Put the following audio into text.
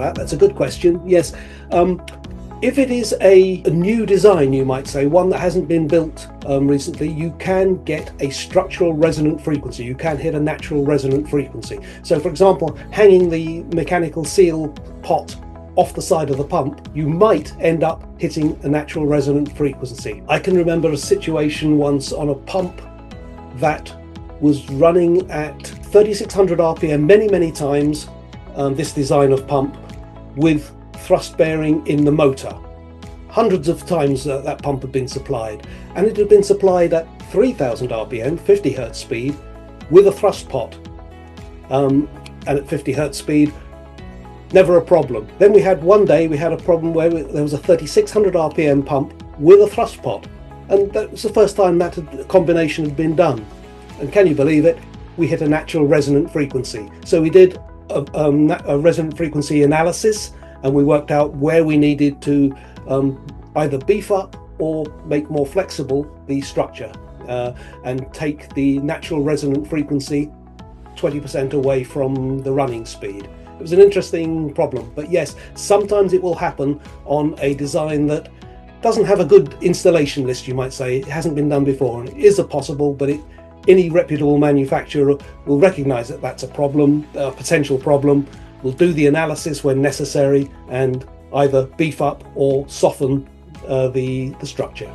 that. That's a good question. Yes. If it is a new design, you might say, one that hasn't been built recently, you can get a structural resonant frequency. You can hit a natural resonant frequency. So, for example, hanging the mechanical seal pot off the side of the pump, you might end up hitting a natural resonant frequency. I can remember a situation once on a pump that was running at 3600 RPM many times, this design of pump, with thrust bearing in the motor. Hundreds of times that pump had been supplied, and it had been supplied at 3000 RPM, 50 Hertz speed, with a thrust pot, and at 50 Hertz speed, never a problem. Then one day we had a problem where there was a 3600 RPM pump with a thrust pot, and that was the first time that combination had been done. And can you believe it? We hit a natural resonant frequency. So we did a resonant frequency analysis, and we worked out where we needed to either beef up or make more flexible the structure, and take the natural resonant frequency 20% away from the running speed. It was an interesting problem, but yes, sometimes it will happen on a design that doesn't have a good installation list, you might say. It hasn't been done before, and it is a possible, but any reputable manufacturer will recognize that that's a problem, a potential problem, will do the analysis when necessary, and either beef up or soften the structure.